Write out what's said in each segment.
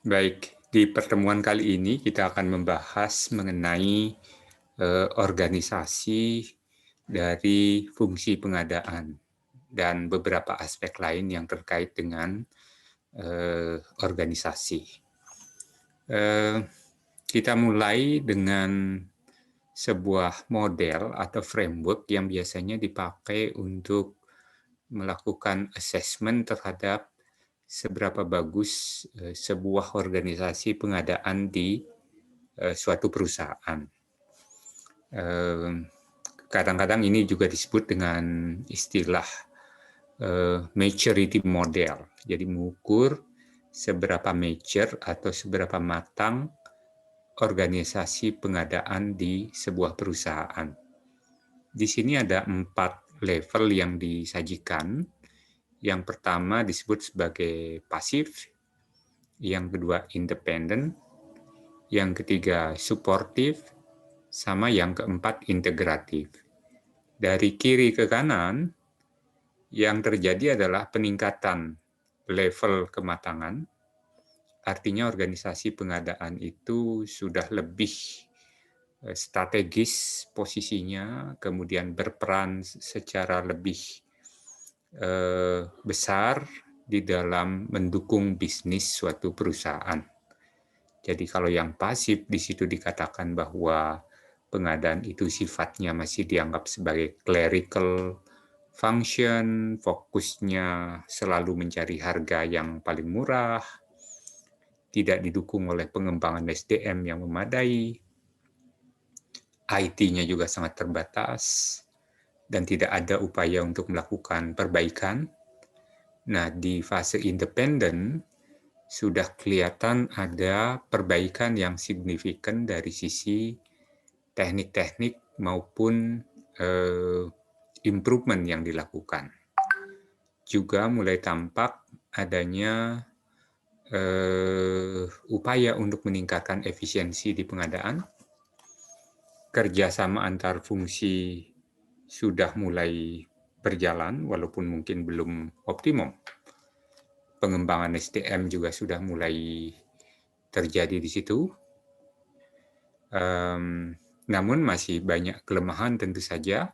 Baik, di pertemuan kali ini kita akan membahas mengenai organisasi dari fungsi pengadaan dan beberapa aspek lain yang terkait dengan organisasi. Eh, kita mulai dengan sebuah model atau framework yang biasanya dipakai untuk melakukan assessment terhadap seberapa bagus sebuah organisasi pengadaan di suatu perusahaan. Kadang-kadang ini juga disebut dengan istilah maturity model. Jadi mengukur seberapa mature atau seberapa matang organisasi pengadaan di sebuah perusahaan. Di sini ada 4 level yang disajikan. Yang pertama disebut sebagai pasif, yang kedua independent, yang ketiga supportive, sama yang keempat integratif. Dari kiri ke kanan, yang terjadi adalah peningkatan level kematangan, artinya organisasi pengadaan itu sudah lebih strategis posisinya, kemudian berperan secara lebih besar di dalam mendukung bisnis suatu perusahaan. Jadi kalau yang pasif di situ dikatakan bahwa pengadaan itu sifatnya masih dianggap sebagai clerical function, fokusnya selalu mencari harga yang paling murah, tidak didukung oleh pengembangan SDM yang memadai, IT-nya juga sangat terbatas, dan tidak ada upaya untuk melakukan perbaikan. Nah, di fase independen, sudah kelihatan ada perbaikan yang signifikan dari sisi teknik-teknik maupun improvement yang dilakukan. Juga mulai tampak adanya upaya untuk meningkatkan efisiensi di pengadaan, kerjasama antar fungsi sudah mulai berjalan walaupun mungkin belum optimum. Pengembangan SDM juga sudah mulai terjadi di situ. Namun masih banyak kelemahan tentu saja.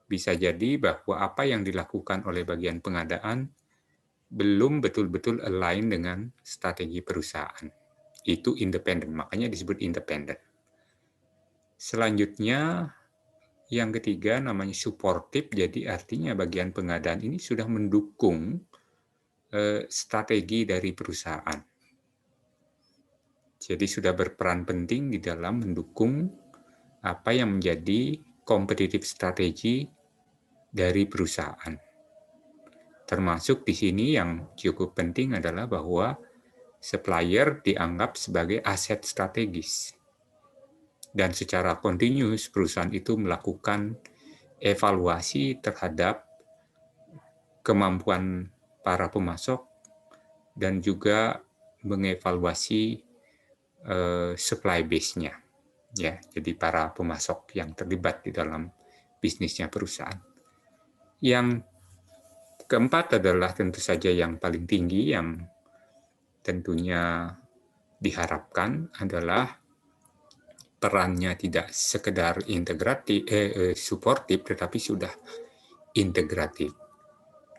Bisa jadi bahwa apa yang dilakukan oleh bagian pengadaan belum betul-betul align dengan strategi perusahaan. Itu independen, makanya disebut independen. Selanjutnya, yang ketiga namanya supportive, jadi artinya bagian pengadaan ini sudah mendukung strategi dari perusahaan. Jadi sudah berperan penting di dalam mendukung apa yang menjadi competitive strategi dari perusahaan. Termasuk di sini yang cukup penting adalah bahwa supplier dianggap sebagai aset strategis. Dan secara continuous perusahaan itu melakukan evaluasi terhadap kemampuan para pemasok dan juga mengevaluasi supply base-nya. Ya, jadi para pemasok yang terlibat di dalam bisnisnya perusahaan. Yang keempat adalah tentu saja yang paling tinggi, yang tentunya diharapkan adalah perannya tidak sekedar suportif, tetapi sudah integratif.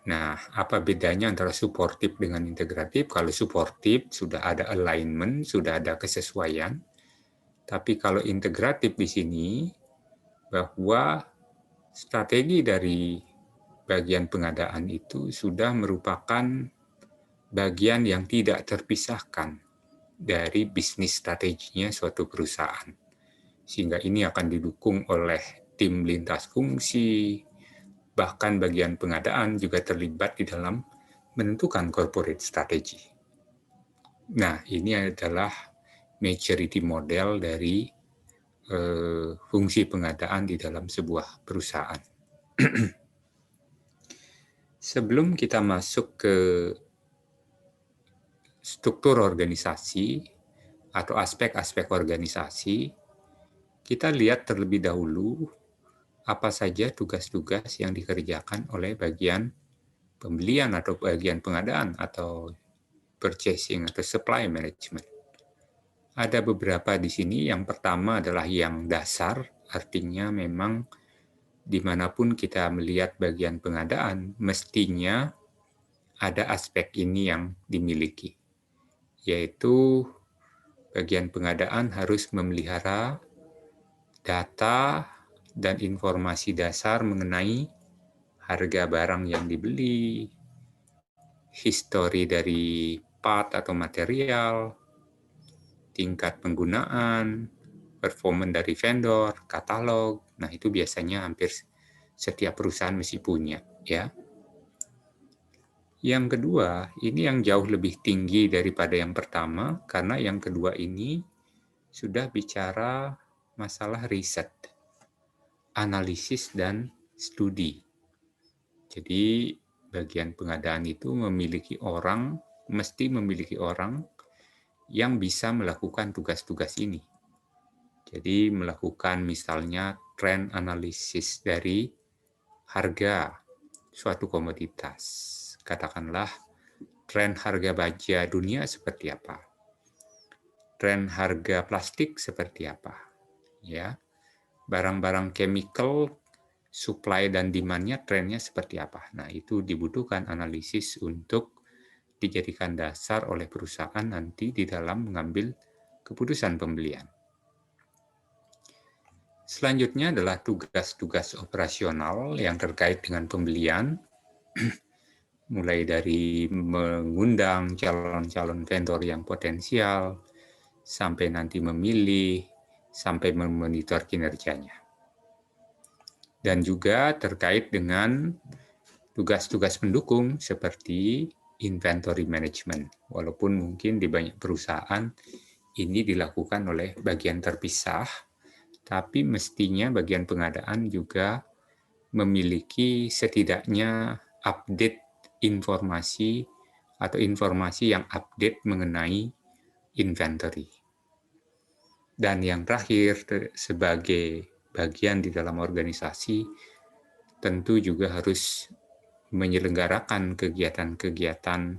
Nah, apa bedanya antara suportif dengan integratif? Kalau suportif sudah ada alignment, sudah ada kesesuaian. Tapi kalau integratif di sini, bahwa strategi dari bagian pengadaan itu sudah merupakan bagian yang tidak terpisahkan dari bisnis strateginya suatu perusahaan. Sehingga ini akan didukung oleh tim lintas fungsi, bahkan bagian pengadaan juga terlibat di dalam menentukan corporate strategy. Nah, ini adalah maturity model dari fungsi pengadaan di dalam sebuah perusahaan. Sebelum kita masuk ke struktur organisasi atau aspek-aspek organisasi, kita lihat terlebih dahulu apa saja tugas-tugas yang dikerjakan oleh bagian pembelian atau bagian pengadaan atau purchasing atau supply management. Ada beberapa di sini. Yang pertama adalah yang dasar, artinya memang dimanapun kita melihat bagian pengadaan, mestinya ada aspek ini yang dimiliki, yaitu bagian pengadaan harus memelihara data dan informasi dasar mengenai harga barang yang dibeli, histori dari part atau material, tingkat penggunaan, performa dari vendor, katalog. Nah, itu biasanya hampir setiap perusahaan mesti punya, ya. Yang kedua, ini yang jauh lebih tinggi daripada yang pertama, karena yang kedua ini sudah bicara masalah riset, analisis, dan studi. Jadi, bagian pengadaan itu mesti memiliki orang yang bisa melakukan tugas-tugas ini. Jadi, melakukan misalnya trend analisis dari harga suatu komoditas. Katakanlah, tren harga baja dunia seperti apa? Tren harga plastik seperti apa? Ya, barang-barang chemical, supply dan demand-nya, trennya seperti apa? Nah, itu dibutuhkan analisis untuk dijadikan dasar oleh perusahaan nanti di dalam mengambil keputusan pembelian. Selanjutnya adalah tugas-tugas operasional yang terkait dengan pembelian, mulai dari mengundang calon-calon vendor yang potensial, sampai nanti memilih, sampai memonitor kinerjanya. Dan juga terkait dengan tugas-tugas pendukung seperti inventory management. Walaupun mungkin di banyak perusahaan ini dilakukan oleh bagian terpisah, tapi mestinya bagian pengadaan juga memiliki setidaknya update informasi atau informasi yang update mengenai inventory. Dan yang terakhir, sebagai bagian di dalam organisasi, tentu juga harus menyelenggarakan kegiatan-kegiatan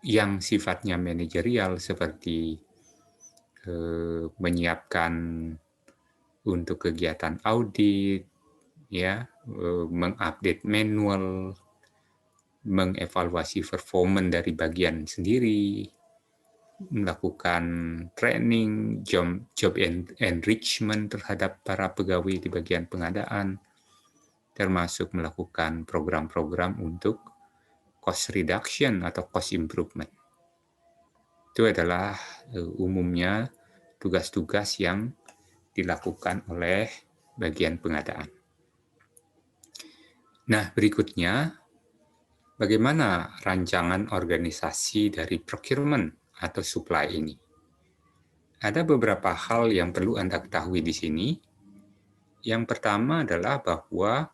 yang sifatnya manajerial seperti menyiapkan untuk kegiatan audit, ya, mengupdate manual, mengevaluasi performa dari bagian sendiri, melakukan training, job enrichment terhadap para pegawai di bagian pengadaan, termasuk melakukan program-program untuk cost reduction atau cost improvement. Itu adalah umumnya tugas-tugas yang dilakukan oleh bagian pengadaan. Nah, berikutnya, bagaimana rancangan organisasi dari procurement atau supply ini? Ada beberapa hal yang perlu Anda ketahui di sini. Yang pertama adalah bahwa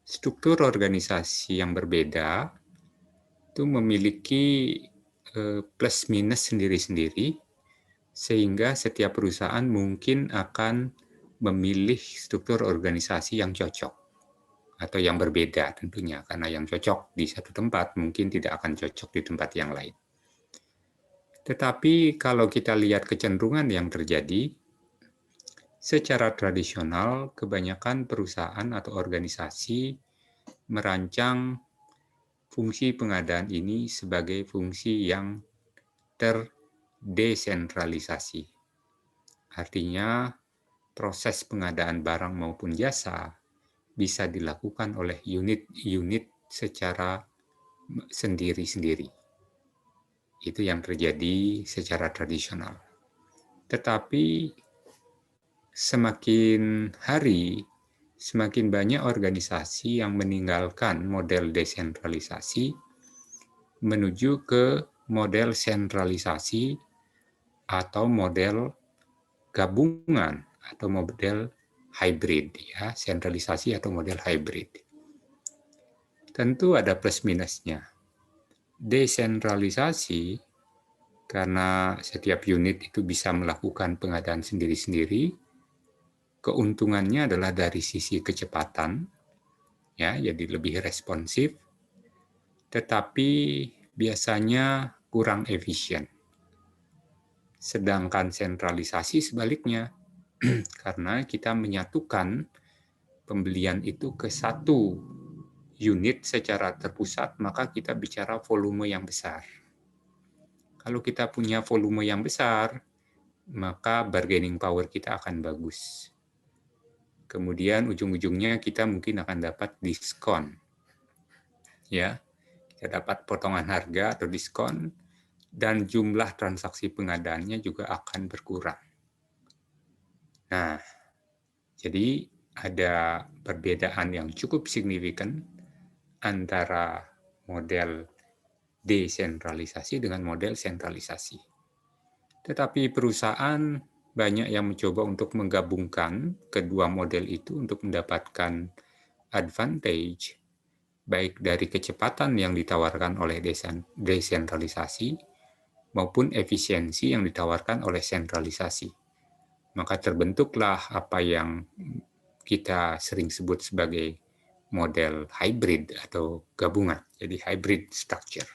struktur organisasi yang berbeda itu memiliki plus minus sendiri-sendiri, sehingga setiap perusahaan mungkin akan memilih struktur organisasi yang cocok atau yang berbeda tentunya, karena yang cocok di satu tempat mungkin tidak akan cocok di tempat yang lain. Tetapi kalau kita lihat kecenderungan yang terjadi, secara tradisional kebanyakan perusahaan atau organisasi merancang fungsi pengadaan ini sebagai fungsi yang terdesentralisasi. Artinya, proses pengadaan barang maupun jasa bisa dilakukan oleh unit-unit secara sendiri-sendiri. Itu yang terjadi secara tradisional. Tetapi semakin hari, semakin banyak organisasi yang meninggalkan model desentralisasi menuju ke model sentralisasi atau model gabungan atau model hybrid, ya, sentralisasi atau model hybrid. Tentu ada plus minusnya. Desentralisasi, karena setiap unit itu bisa melakukan pengadaan sendiri-sendiri, keuntungannya adalah dari sisi kecepatan, ya, jadi lebih responsif, tetapi biasanya kurang efisien. Sedangkan sentralisasi sebaliknya, karena kita menyatukan pembelian itu ke satu unit secara terpusat, maka kita bicara volume yang besar. Kalau kita punya volume yang besar, maka bargaining power kita akan bagus. Kemudian ujung-ujungnya kita mungkin akan dapat diskon. Ya, kita dapat potongan harga atau diskon, dan jumlah transaksi pengadaannya juga akan berkurang. Nah, jadi ada perbedaan yang cukup signifikan antara model desentralisasi dengan model sentralisasi. Tetapi perusahaan banyak yang mencoba untuk menggabungkan kedua model itu untuk mendapatkan advantage, baik dari kecepatan yang ditawarkan oleh desentralisasi maupun efisiensi yang ditawarkan oleh sentralisasi. Maka terbentuklah apa yang kita sering sebut sebagai model hybrid atau gabungan, jadi hybrid structure.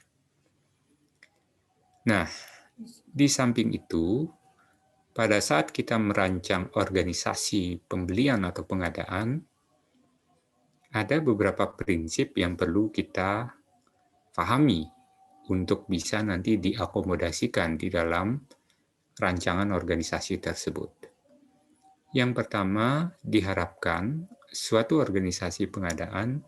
Nah, di samping itu, pada saat kita merancang organisasi pembelian atau pengadaan, ada beberapa prinsip yang perlu kita pahami untuk bisa nanti diakomodasikan di dalam rancangan organisasi tersebut. Yang pertama, diharapkan suatu organisasi pengadaan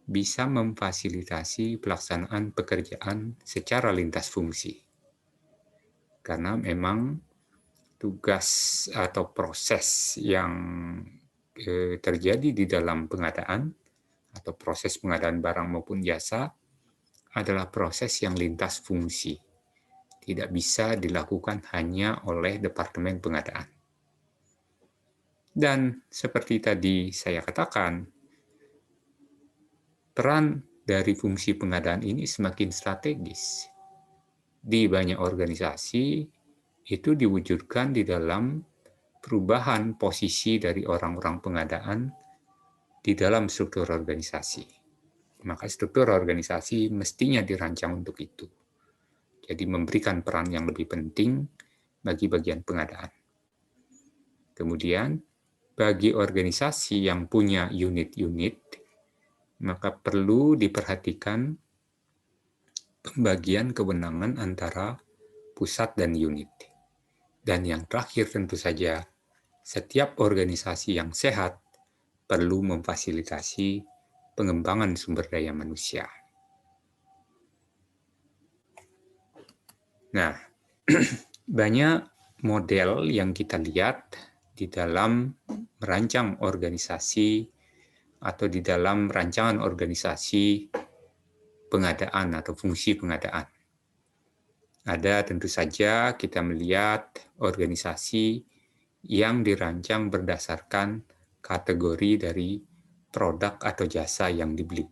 bisa memfasilitasi pelaksanaan pekerjaan secara lintas fungsi. Karena memang tugas atau proses yang terjadi di dalam pengadaan atau proses pengadaan barang maupun jasa adalah proses yang lintas fungsi. Tidak bisa dilakukan hanya oleh Departemen Pengadaan. Dan seperti tadi saya katakan, peran dari fungsi pengadaan ini semakin strategis. Di banyak organisasi, itu diwujudkan di dalam perubahan posisi dari orang-orang pengadaan di dalam struktur organisasi. Maka struktur organisasi mestinya dirancang untuk itu. Jadi memberikan peran yang lebih penting bagi bagian pengadaan. Kemudian, bagi organisasi yang punya unit-unit, maka perlu diperhatikan pembagian kewenangan antara pusat dan unit. Dan yang terakhir tentu saja, setiap organisasi yang sehat perlu memfasilitasi pengembangan sumber daya manusia. Nah, banyak model yang kita lihat di dalam merancang organisasi atau di dalam rancangan organisasi pengadaan atau fungsi pengadaan. Ada tentu saja kita melihat organisasi yang dirancang berdasarkan kategori dari produk atau jasa yang dibeli.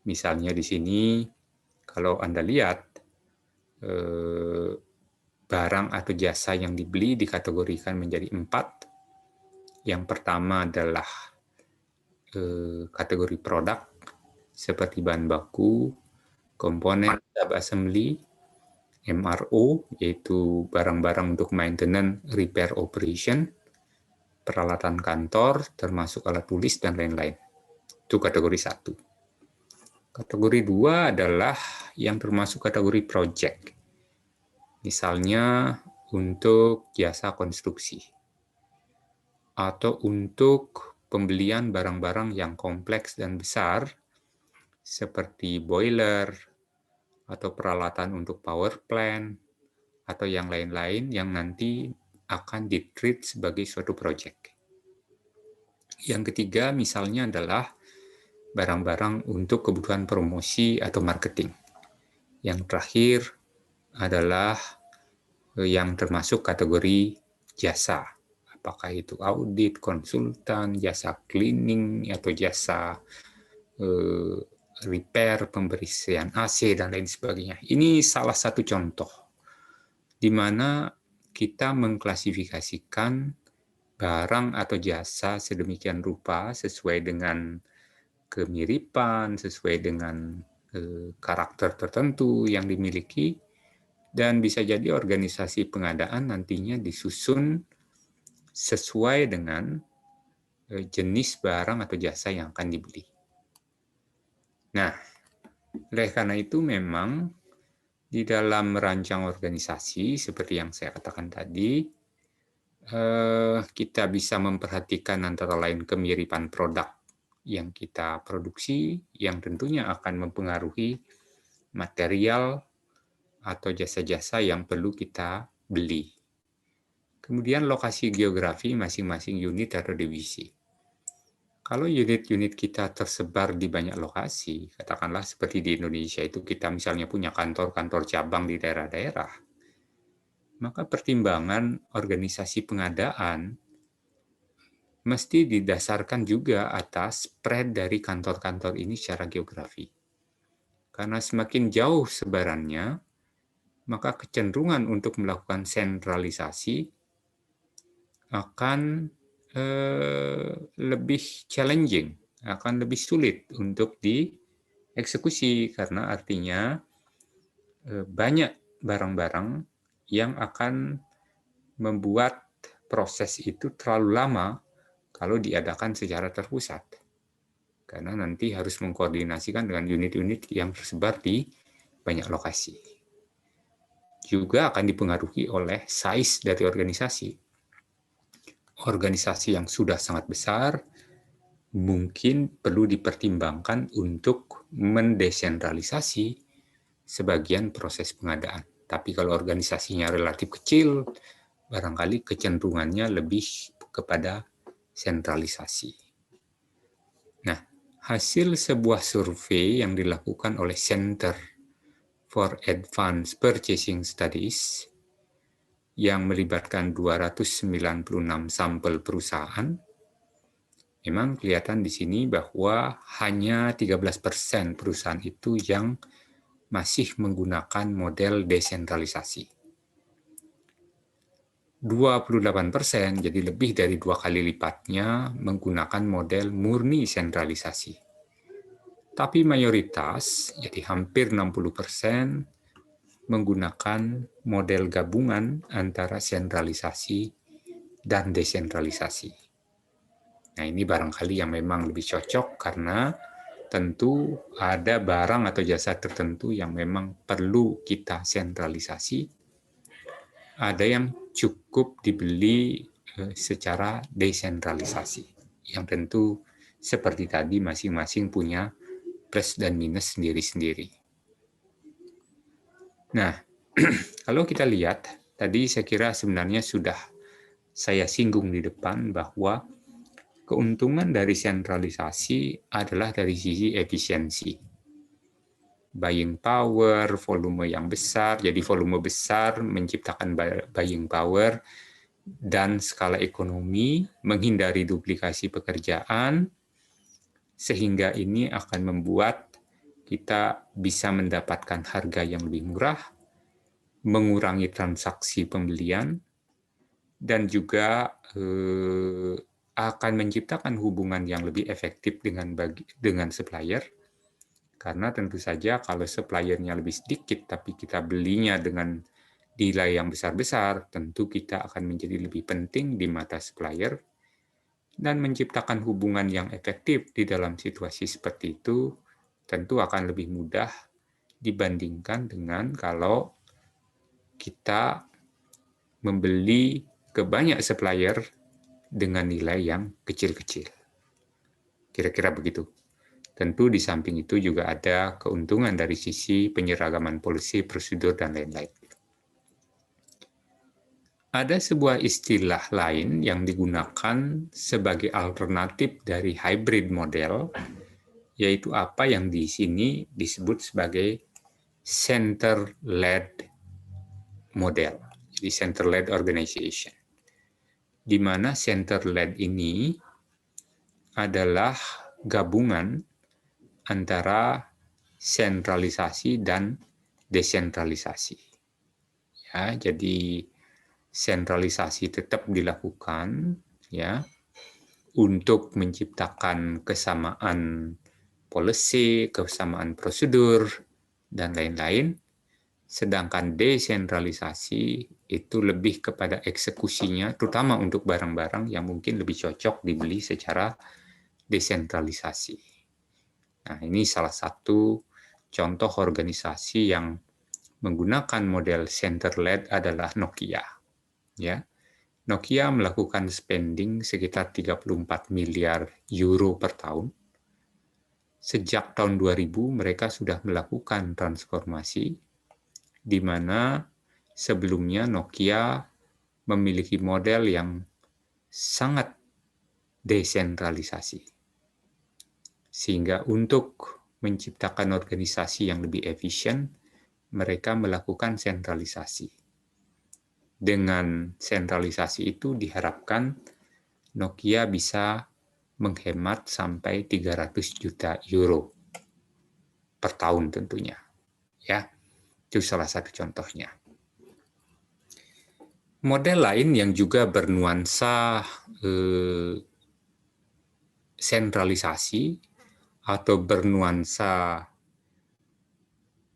Misalnya di sini, kalau Anda lihat, barang atau jasa yang dibeli dikategorikan menjadi 4. Yang pertama adalah kategori produk, seperti bahan baku, komponen, sub-assembly, MRO, yaitu barang-barang untuk maintenance, repair operation, peralatan kantor, termasuk alat tulis, dan lain-lain. Itu kategori 1. Kategori 2 adalah yang termasuk kategori project. Misalnya untuk jasa konstruksi. Atau untuk pembelian barang-barang yang kompleks dan besar, seperti boiler, atau peralatan untuk power plant, atau yang lain-lain yang nanti akan di-treat sebagai suatu project. Yang ketiga misalnya adalah barang-barang untuk kebutuhan promosi atau marketing. Yang terakhir adalah yang termasuk kategori jasa. Apakah itu audit, konsultan, jasa cleaning, atau jasa repair, pembersihan AC, dan lain sebagainya. Ini salah satu contoh di mana kita mengklasifikasikan barang atau jasa sedemikian rupa sesuai dengan kemiripan, sesuai dengan karakter tertentu yang dimiliki, Dan bisa jadi organisasi pengadaan nantinya disusun sesuai dengan jenis barang atau jasa yang akan dibeli. Nah, oleh karena itu memang di dalam merancang organisasi, seperti yang saya katakan tadi, kita bisa memperhatikan antara lain kemiripan produk yang kita produksi, yang tentunya akan mempengaruhi material atau jasa-jasa yang perlu kita beli. Kemudian lokasi geografi masing-masing unit atau divisi. Kalau unit-unit kita tersebar di banyak lokasi, katakanlah seperti di Indonesia itu kita misalnya punya kantor-kantor cabang di daerah-daerah, maka pertimbangan organisasi pengadaan mesti didasarkan juga atas spread dari kantor-kantor ini secara geografi. Karena semakin jauh sebarannya, maka kecenderungan untuk melakukan sentralisasi akan lebih challenging, akan lebih sulit untuk dieksekusi, karena artinya banyak barang-barang yang akan membuat proses itu terlalu lama kalau diadakan secara terpusat. Karena nanti harus mengkoordinasikan dengan unit-unit yang tersebar di banyak lokasi. Juga akan dipengaruhi oleh size dari organisasi. Organisasi yang sudah sangat besar mungkin perlu dipertimbangkan untuk mendesentralisasi sebagian proses pengadaan. Tapi kalau organisasinya relatif kecil, barangkali kecenderungannya lebih kepada sentralisasi. Nah, hasil sebuah survei yang dilakukan oleh Center for Advanced Purchasing Studies yang melibatkan 296 sampel perusahaan, memang kelihatan di sini bahwa hanya 13% perusahaan itu yang masih menggunakan model desentralisasi. 28%, jadi lebih dari 2 kali lipatnya, menggunakan model murni sentralisasi. Tapi mayoritas, jadi hampir 60%, menggunakan model gabungan antara sentralisasi dan desentralisasi. Nah, ini barangkali yang memang lebih cocok karena tentu ada barang atau jasa tertentu yang memang perlu kita sentralisasi, ada yang cukup dibeli secara desentralisasi, yang tentu seperti tadi masing-masing punya plus dan minus sendiri-sendiri. Nah, kalau kita lihat, tadi saya kira sebenarnya sudah saya singgung di depan bahwa keuntungan dari sentralisasi adalah dari sisi efisiensi. Buying power, volume yang besar, jadi volume besar menciptakan buying power dan skala ekonomi, menghindari duplikasi pekerjaan, sehingga ini akan membuat kita bisa mendapatkan harga yang lebih murah, mengurangi transaksi pembelian, dan juga akan menciptakan hubungan yang lebih efektif dengan supplier, karena tentu saja kalau suppliernya lebih sedikit tapi kita belinya dengan nilai yang besar-besar, tentu kita akan menjadi lebih penting di mata supplier, dan menciptakan hubungan yang efektif di dalam situasi seperti itu tentu akan lebih mudah dibandingkan dengan kalau kita membeli ke banyak supplier dengan nilai yang kecil-kecil. Kira-kira begitu. Tentu di samping itu juga ada keuntungan dari sisi penyeragaman polisi, prosedur, dan lain-lain. Ada sebuah istilah lain yang digunakan sebagai alternatif dari hybrid model, yaitu apa yang di sini disebut sebagai center-led model, jadi center-led organization, di mana center-led ini adalah gabungan antara sentralisasi dan desentralisasi. Ya, jadi sentralisasi tetap dilakukan ya untuk menciptakan kesamaan policy, kesamaan prosedur dan lain-lain, Sedangkan desentralisasi itu lebih kepada eksekusinya, terutama untuk barang-barang yang mungkin lebih cocok dibeli secara desentralisasi. Nah, ini salah satu contoh organisasi yang menggunakan model center-led adalah Nokia. Ya, Nokia melakukan spending sekitar 34 miliar euro per tahun. Sejak tahun 2000 mereka sudah melakukan transformasi di mana sebelumnya Nokia memiliki model yang sangat desentralisasi. Sehingga untuk menciptakan organisasi yang lebih efisien, mereka melakukan sentralisasi. Dengan sentralisasi itu diharapkan Nokia bisa menghemat sampai 300 juta euro per tahun tentunya. Ya, itu salah satu contohnya. Model lain yang juga bernuansa sentralisasi atau bernuansa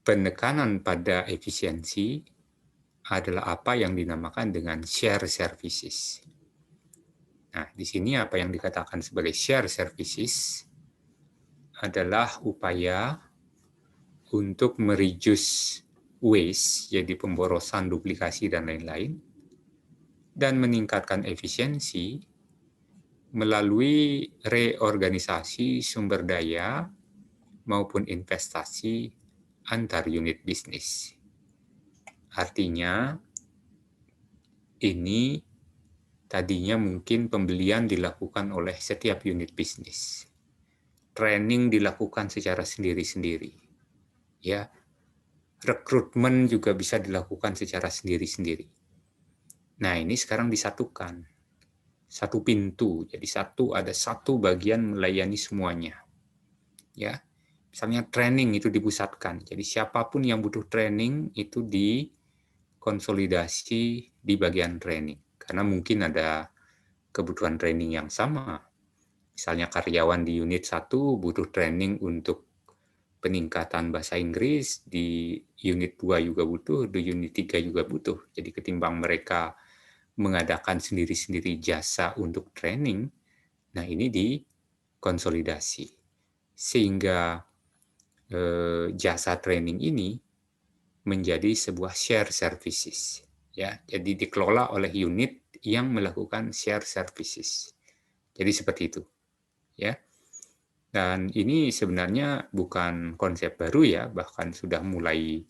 penekanan pada efisiensi adalah apa yang dinamakan dengan share services. Nah, di sini apa yang dikatakan sebagai share services adalah upaya untuk mereduce waste, jadi pemborosan, duplikasi, dan lain-lain, dan meningkatkan efisiensi melalui reorganisasi sumber daya maupun investasi antar unit bisnis. Artinya, ini tadinya mungkin pembelian dilakukan oleh setiap unit bisnis. Training dilakukan secara sendiri-sendiri. Ya, rekrutmen juga bisa dilakukan secara sendiri-sendiri. Nah, ini sekarang disatukan. Satu pintu, jadi ada satu bagian melayani semuanya. Ya, misalnya training itu dipusatkan. Jadi siapapun yang butuh training itu dikonsolidasi di bagian training. Karena mungkin ada kebutuhan training yang sama. Misalnya karyawan di unit 1 butuh training untuk peningkatan bahasa Inggris, di unit 2 juga butuh, di unit 3 juga butuh. Jadi ketimbang mereka mengadakan sendiri-sendiri jasa untuk training, nah ini dikonsolidasi. Sehingga jasa training ini menjadi sebuah share services. Ya, jadi dikelola oleh unit yang melakukan share services. Jadi seperti itu. Ya. Dan ini sebenarnya bukan konsep baru ya, bahkan sudah mulai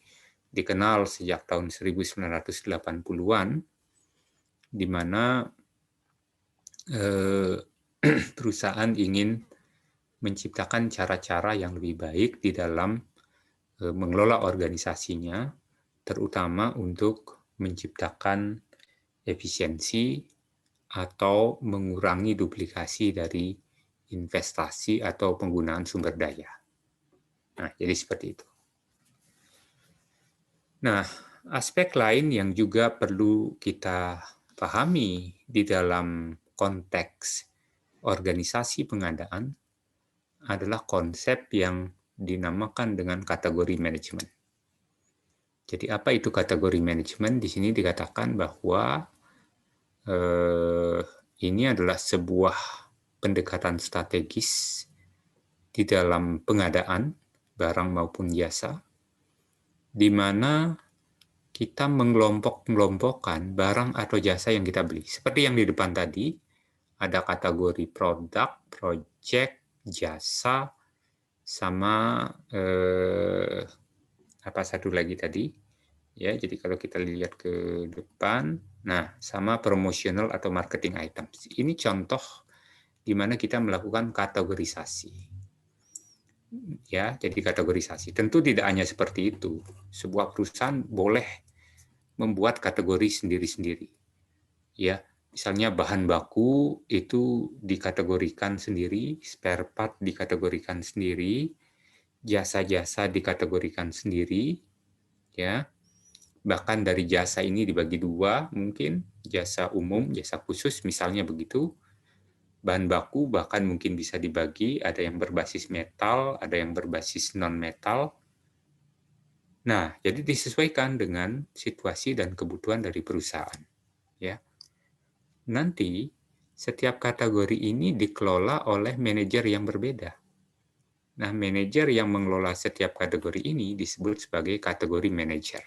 dikenal sejak tahun 1980-an, di mana perusahaan ingin menciptakan cara-cara yang lebih baik di dalam mengelola organisasinya, terutama untuk menciptakan efisiensi atau mengurangi duplikasi dari investasi atau penggunaan sumber daya. Nah, jadi seperti itu. Nah, aspek lain yang juga perlu kita pahami di dalam konteks organisasi pengadaan adalah konsep yang dinamakan dengan kategori manajemen. Jadi apa itu kategori manajemen? Di sini dikatakan bahwa ini adalah sebuah pendekatan strategis di dalam pengadaan barang maupun jasa, di mana kita mengelompok-kelompokkan barang atau jasa yang kita beli. Seperti yang di depan tadi, ada kategori produk, project, jasa, sama apa satu lagi tadi. Ya, jadi kalau kita lihat ke depan, nah sama promotional atau marketing items. Ini contoh di mana kita melakukan kategorisasi. Ya, jadi kategorisasi. Tentu tidak hanya seperti itu. Sebuah perusahaan boleh membuat kategori sendiri-sendiri. Ya, misalnya bahan baku itu dikategorikan sendiri, spare part dikategorikan sendiri, jasa-jasa dikategorikan sendiri, ya. Bahkan dari jasa ini dibagi dua, mungkin jasa umum, jasa khusus, misalnya begitu. Bahan baku bahkan mungkin bisa dibagi, ada yang berbasis metal, ada yang berbasis non-metal. Nah, jadi disesuaikan dengan situasi dan kebutuhan dari perusahaan, ya. Nanti setiap kategori ini dikelola oleh manajer yang berbeda. Nah, manajer yang mengelola setiap kategori ini disebut sebagai kategori manajer.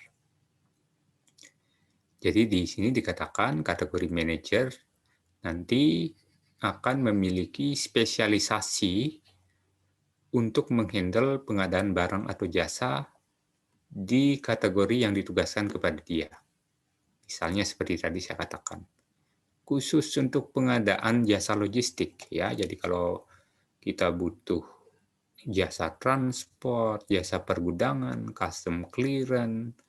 Jadi di sini dikatakan kategori manajer nanti akan memiliki spesialisasi untuk menghandle pengadaan barang atau jasa di kategori yang ditugaskan kepada dia. Misalnya seperti tadi saya katakan, khusus untuk pengadaan jasa logistik ya. Jadi kalau kita butuh jasa transport, jasa pergudangan, custom clearance,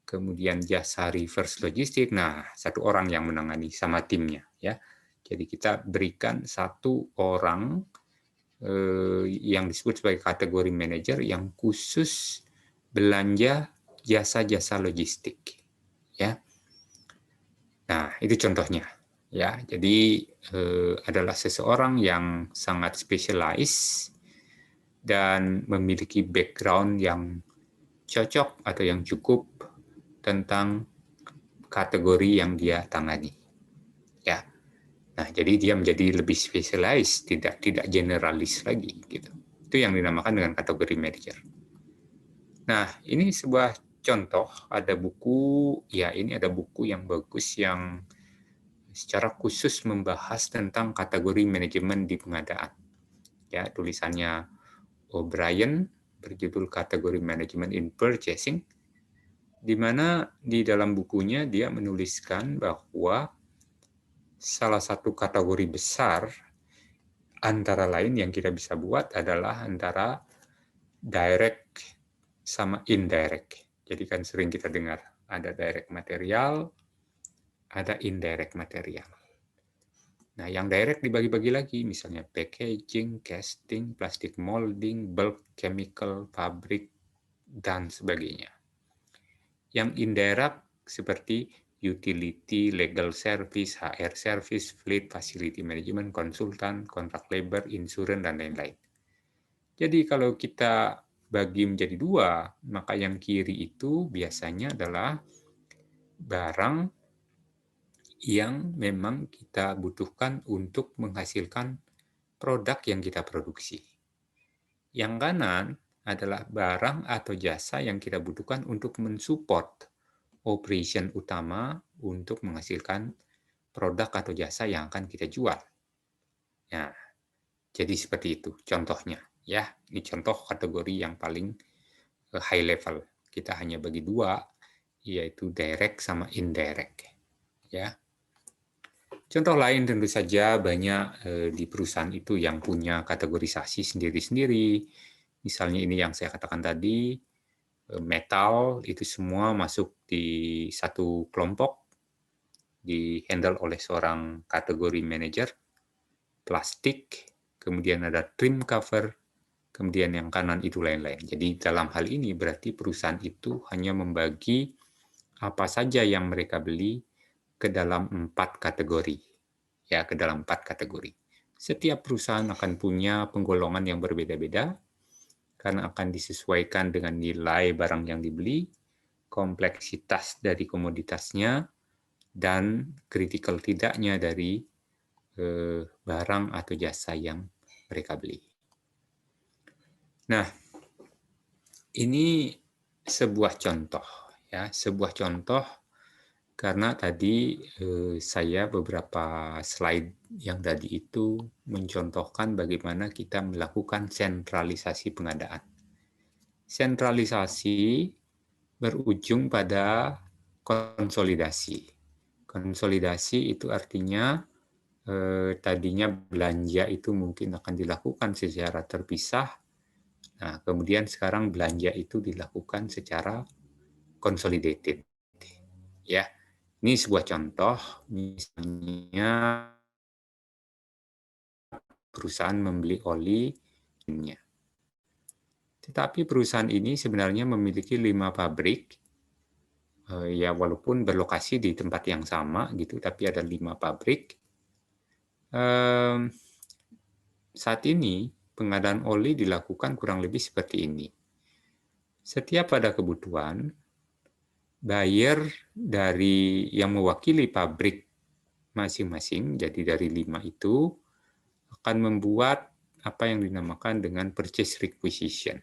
kemudian jasa reverse logistik. Nah, satu orang yang menangani sama timnya ya. Jadi kita berikan satu orang yang disebut sebagai kategori manajer yang khusus belanja jasa-jasa logistik ya. Nah, itu contohnya ya. Jadi adalah seseorang yang sangat spesialis dan memiliki background yang cocok atau yang cukup tentang kategori yang dia tangani. Ya. Nah, jadi dia menjadi lebih spesialis, tidak generalis lagi gitu. Itu yang dinamakan dengan kategori manager. Nah, ini sebuah contoh, ada buku, ya ini ada buku yang bagus yang secara khusus membahas tentang kategori manajemen di pengadaan. Ya, tulisannya O'Brien berjudul Kategori Management in Purchasing, di mana di dalam bukunya dia menuliskan bahwa salah satu kategori besar antara lain yang kita bisa buat adalah antara direct sama indirect. Jadi kan sering kita dengar ada direct material, ada indirect material. Nah, yang direct dibagi-bagi lagi, misalnya packaging, casting, plastic molding, bulk, chemical, pabrik, dan sebagainya. Yang indirect seperti utility, legal service, HR service, fleet, facility management, konsultan, kontrak labor, insurance, dan lain-lain. Jadi kalau kita bagi menjadi dua, maka yang kiri itu biasanya adalah barang yang memang kita butuhkan untuk menghasilkan produk yang kita produksi. Yang kanan adalah barang atau jasa yang kita butuhkan untuk mensupport operation utama untuk menghasilkan produk atau jasa yang akan kita jual. Nah, jadi seperti itu contohnya. Ya, ini contoh kategori yang paling high level. Kita hanya bagi dua, yaitu direct sama indirect. Ya. Contoh lain tentu saja banyak di perusahaan itu yang punya kategorisasi sendiri-sendiri. Misalnya ini yang saya katakan tadi, metal itu semua masuk di satu kelompok, di-handle oleh seorang kategori manager. Plastik, kemudian ada trim cover, kemudian yang kanan itu lain-lain. Jadi dalam hal ini berarti perusahaan itu hanya membagi apa saja yang mereka beli ke dalam 4 kategori. Ya, ke dalam 4 kategori. Setiap perusahaan akan punya penggolongan yang berbeda-beda karena akan disesuaikan dengan nilai barang yang dibeli, kompleksitas dari komoditasnya, dan kritikal tidaknya dari barang atau jasa yang mereka beli. Nah, ini sebuah contoh ya, sebuah contoh karena tadi saya beberapa slide yang tadi itu mencontohkan bagaimana kita melakukan sentralisasi pengadaan. Sentralisasi berujung pada konsolidasi. Konsolidasi itu artinya tadinya belanja itu mungkin akan dilakukan secara terpisah. Nah, kemudian sekarang belanja itu dilakukan secara consolidated. Ya, ini sebuah contoh, misalnya perusahaan membeli oli, tetapi perusahaan ini sebenarnya memiliki 5 pabrik, ya walaupun berlokasi di tempat yang sama gitu, tapi ada 5 pabrik. Saat ini pengadaan oli dilakukan kurang lebih seperti ini. Setiap ada kebutuhan, buyer dari yang mewakili pabrik masing-masing, jadi dari 5 itu, akan membuat apa yang dinamakan dengan purchase requisition.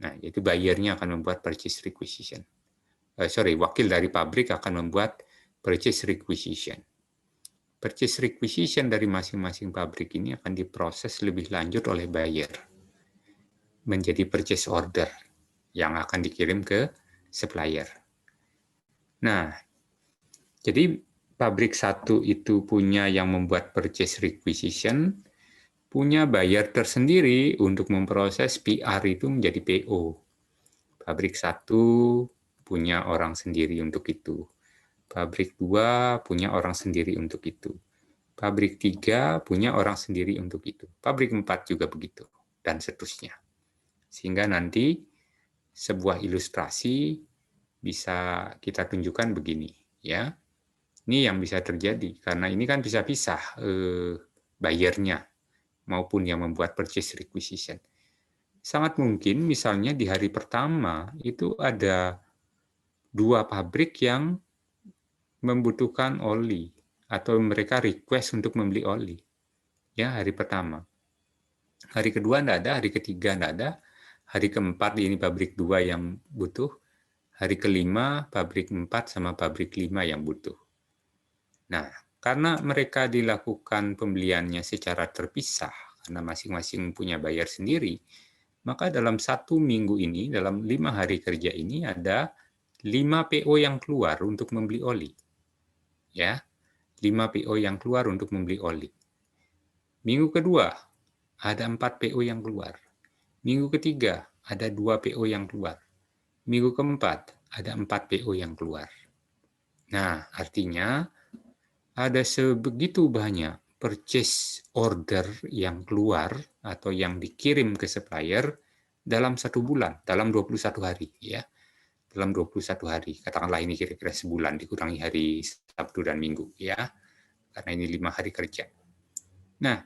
Nah, itu buyernya akan membuat purchase requisition. Wakil dari pabrik akan membuat purchase requisition. Purchase requisition dari masing-masing pabrik ini akan diproses lebih lanjut oleh buyer menjadi purchase order yang akan dikirim ke supplier. Nah, jadi pabrik satu itu punya yang membuat purchase requisition, punya buyer tersendiri untuk memproses PR itu menjadi PO. Pabrik satu punya orang sendiri untuk itu. Pabrik 2 punya orang sendiri untuk itu. Pabrik 3 punya orang sendiri untuk itu. Pabrik 4 juga begitu, dan seterusnya. Sehingga nanti sebuah ilustrasi bisa kita tunjukkan begini, ya. Ini yang bisa terjadi, karena ini kan bisa pisah bayarnya maupun yang membuat purchase requisition. Sangat mungkin misalnya di hari pertama itu ada 2 pabrik yang membutuhkan oli atau mereka request untuk membeli oli. Ya, hari pertama. Hari kedua enggak ada, hari ketiga enggak ada, hari keempat ini pabrik 2 yang butuh, hari kelima pabrik 4 sama pabrik 5 yang butuh. Nah, karena mereka dilakukan pembeliannya secara terpisah, karena masing-masing punya bayar sendiri, maka dalam 1 minggu ini, dalam 5 hari kerja ini ada 5 PO yang keluar untuk membeli oli. Ya, 5 PO yang keluar untuk membeli oli. Minggu kedua, ada 4 PO yang keluar. Minggu ketiga, ada 2 PO yang keluar. Minggu keempat, ada 4 PO yang keluar. Nah, artinya ada sebegitu banyak purchase order yang keluar atau yang dikirim ke supplier dalam 1 bulan, dalam 21 hari. Ya. Dalam 21 hari, katakanlah ini kira-kira sebulan, dikurangi hari Sabtu dan Minggu. Ya. Karena ini 5 hari kerja. Nah,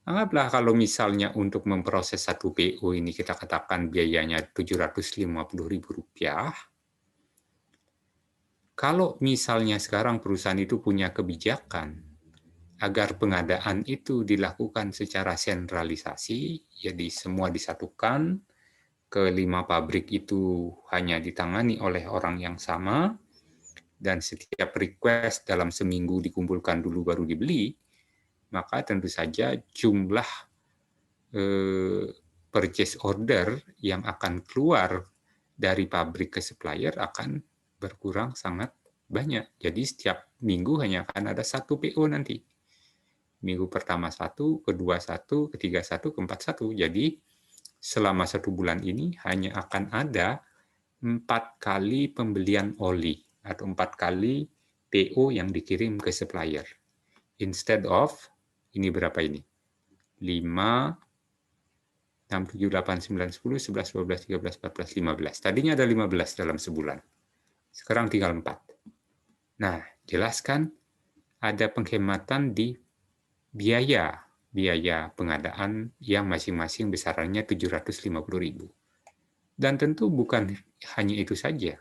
anggaplah kalau misalnya untuk memproses 1 PO ini kita katakan biayanya Rp750.000. Kalau misalnya sekarang perusahaan itu punya kebijakan agar pengadaan itu dilakukan secara sentralisasi, jadi semua disatukan, ke 5 pabrik itu hanya ditangani oleh orang yang sama, dan setiap request dalam seminggu dikumpulkan dulu baru dibeli, maka tentu saja jumlah purchase order yang akan keluar dari pabrik ke supplier akan berkurang sangat banyak. Jadi setiap minggu hanya akan ada 1 PO nanti. Minggu pertama 1, kedua 1, ketiga 1, keempat 1. Jadi selama 1 bulan ini hanya akan ada 4 kali pembelian oli atau 4 kali PO yang dikirim ke supplier. Instead of, ini berapa ini? 5, 6, 7, 8, 9, 10, 11, 12, 13, 14, 15. Tadinya ada 15 dalam sebulan. Sekarang tinggal 4. Nah, jelas kan ada penghematan di biaya pengadaan yang masing-masing besarannya 750.000. Dan tentu bukan hanya itu saja.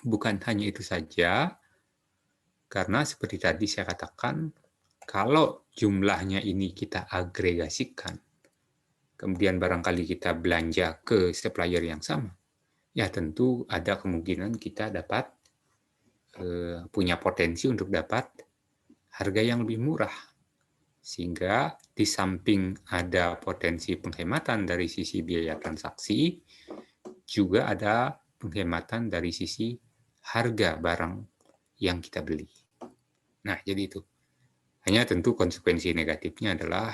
Bukan hanya itu saja, karena seperti tadi saya katakan, kalau jumlahnya ini kita agregasikan, kemudian barangkali kita belanja ke supplier yang sama, ya tentu ada kemungkinan kita dapat punya potensi untuk dapat harga yang lebih murah. Sehingga di samping ada potensi penghematan dari sisi biaya transaksi, juga ada penghematan dari sisi harga barang yang kita beli. Nah, jadi itu. Hanya tentu konsekuensi negatifnya adalah,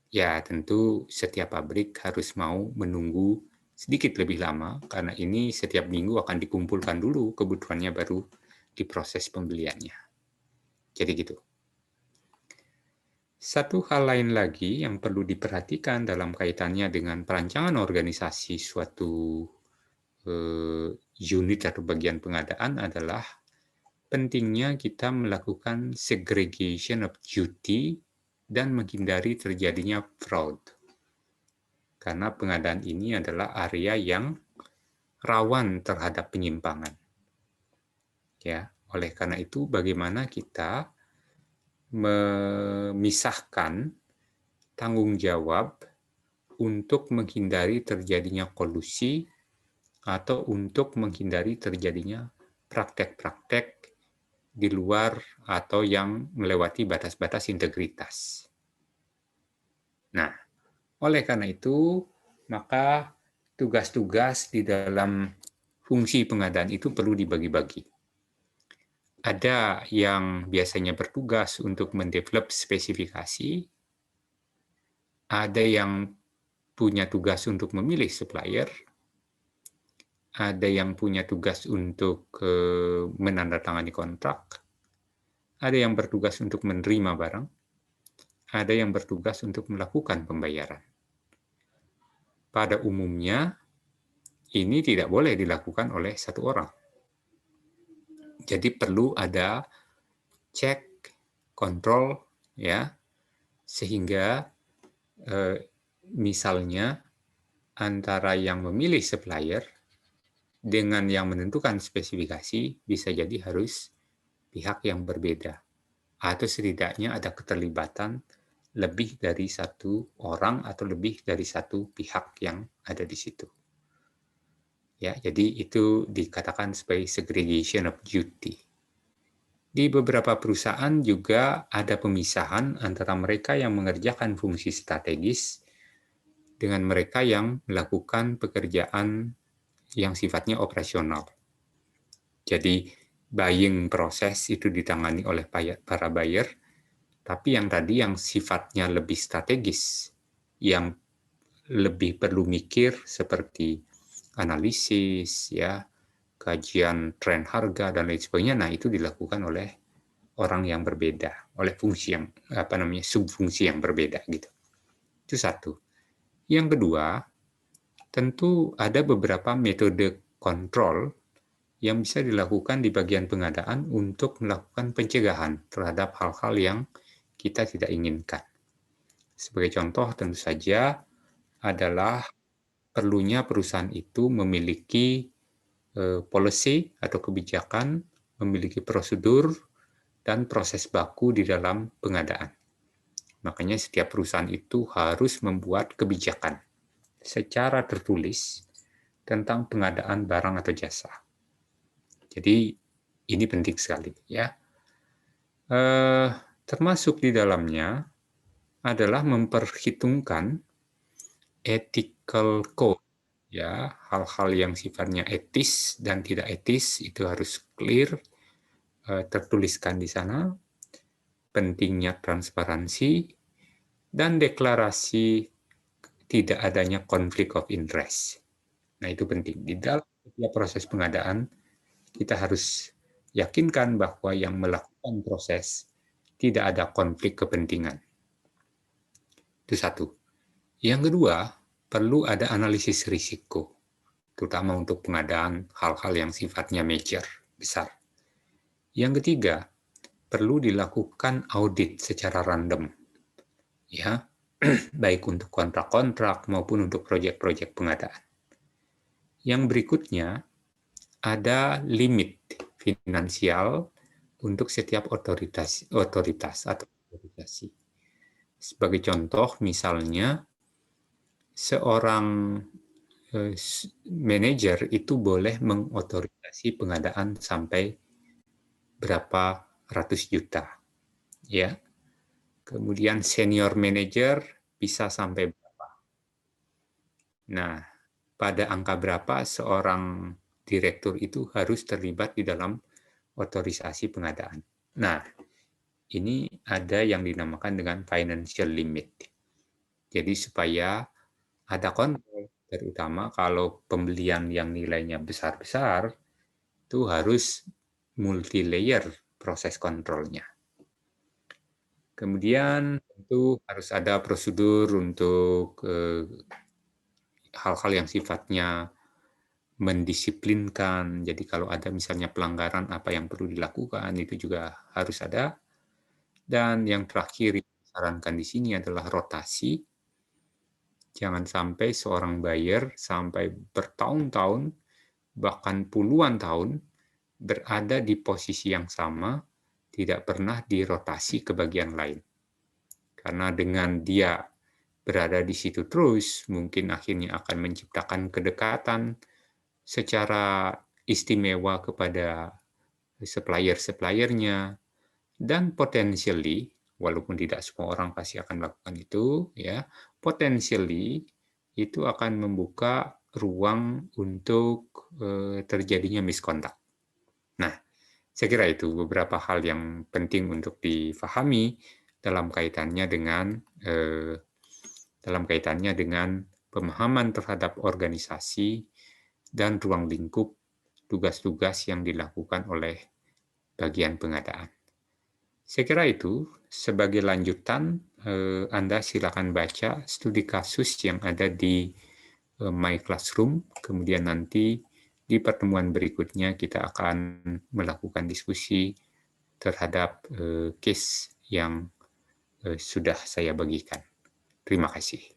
ya tentu setiap pabrik harus mau menunggu sedikit lebih lama, karena ini setiap minggu akan dikumpulkan dulu kebutuhannya baru diproses pembeliannya. Jadi gitu. Satu hal lain lagi yang perlu diperhatikan dalam kaitannya dengan perancangan organisasi suatu unit atau bagian pengadaan adalah pentingnya kita melakukan segregation of duty dan menghindari terjadinya fraud. Karena pengadaan ini adalah area yang rawan terhadap penyimpangan. Ya, oleh karena itu bagaimana kita memisahkan tanggung jawab untuk menghindari terjadinya kolusi atau untuk menghindari terjadinya praktek-praktek di luar atau yang melewati batas-batas integritas. Nah, oleh karena itu, maka tugas-tugas di dalam fungsi pengadaan itu perlu dibagi-bagi. Ada yang biasanya bertugas untuk mendevelop spesifikasi, ada yang punya tugas untuk memilih supplier, ada yang punya tugas untuk menandatangani kontrak, ada yang bertugas untuk menerima barang, ada yang bertugas untuk melakukan pembayaran. Pada umumnya, ini tidak boleh dilakukan oleh satu orang. Jadi perlu ada cek, kontrol, ya, sehingga misalnya antara yang memilih supplier dengan yang menentukan spesifikasi bisa jadi harus pihak yang berbeda, atau setidaknya ada keterlibatan lebih dari satu orang atau lebih dari satu pihak yang ada di situ. Ya, jadi itu dikatakan sebagai segregation of duty. Di beberapa perusahaan juga ada pemisahan antara mereka yang mengerjakan fungsi strategis dengan mereka yang melakukan pekerjaan yang sifatnya operasional. Jadi buying proses itu ditangani oleh para buyer, tapi yang tadi yang sifatnya lebih strategis, yang lebih perlu mikir seperti analisis, ya, kajian tren harga dan lain sebagainya, nah itu dilakukan oleh orang yang berbeda, oleh fungsi yang subfungsi yang berbeda gitu. Itu satu. Yang kedua, tentu ada beberapa metode kontrol yang bisa dilakukan di bagian pengadaan untuk melakukan pencegahan terhadap hal-hal yang kita tidak inginkan. Sebagai contoh tentu saja adalah perlunya perusahaan itu memiliki policy atau kebijakan, memiliki prosedur dan proses baku di dalam pengadaan. Makanya setiap perusahaan itu harus membuat kebijakan secara tertulis tentang pengadaan barang atau jasa. Jadi ini penting sekali, ya. Termasuk di dalamnya adalah memperhitungkan ethical code, ya, hal-hal yang sifatnya etis dan tidak etis itu harus clear, tertuliskan di sana. Pentingnya transparansi dan deklarasi tidak adanya konflik of interest. Nah, itu penting. Di dalam setiap proses pengadaan, kita harus yakinkan bahwa yang melakukan proses tidak ada konflik kepentingan. Itu satu. Yang kedua, perlu ada analisis risiko, terutama untuk pengadaan hal-hal yang sifatnya major, besar. Yang ketiga, perlu dilakukan audit secara random, ya, baik untuk kontrak-kontrak maupun untuk proyek-proyek pengadaan. Yang berikutnya, ada limit finansial untuk setiap otoritas atau organisasi. Sebagai contoh, misalnya seorang manajer itu boleh mengotorisasi pengadaan sampai berapa ratus juta, ya. Kemudian senior manager bisa sampai berapa. Nah, pada angka berapa seorang direktur itu harus terlibat di dalam otorisasi pengadaan. Nah, ini ada yang dinamakan dengan financial limit. Jadi supaya ada kontrol, terutama kalau pembelian yang nilainya besar-besar, itu harus multi-layer proses kontrolnya. Kemudian tentu harus ada prosedur untuk hal-hal yang sifatnya mendisiplinkan. Jadi kalau ada misalnya pelanggaran apa yang perlu dilakukan itu juga harus ada. Dan yang terakhir yang disarankan di sini adalah rotasi. Jangan sampai seorang buyer sampai bertahun-tahun bahkan puluhan tahun berada di posisi yang sama, tidak pernah dirotasi ke bagian lain. Karena dengan dia berada di situ terus, mungkin akhirnya akan menciptakan kedekatan secara istimewa kepada supplier-suppliernya, dan potentially, walaupun tidak semua orang pasti akan melakukan itu, ya, potentially itu akan membuka ruang untuk terjadinya misconduct. Nah, saya kira itu beberapa hal yang penting untuk difahami dalam kaitannya dengan eh, pemahaman terhadap organisasi dan ruang lingkup tugas-tugas yang dilakukan oleh bagian pengadaan. Saya kira itu sebagai lanjutan, Anda silakan baca studi kasus yang ada di My Classroom, kemudian nanti di pertemuan berikutnya kita akan melakukan diskusi terhadap case yang sudah saya bagikan. Terima kasih.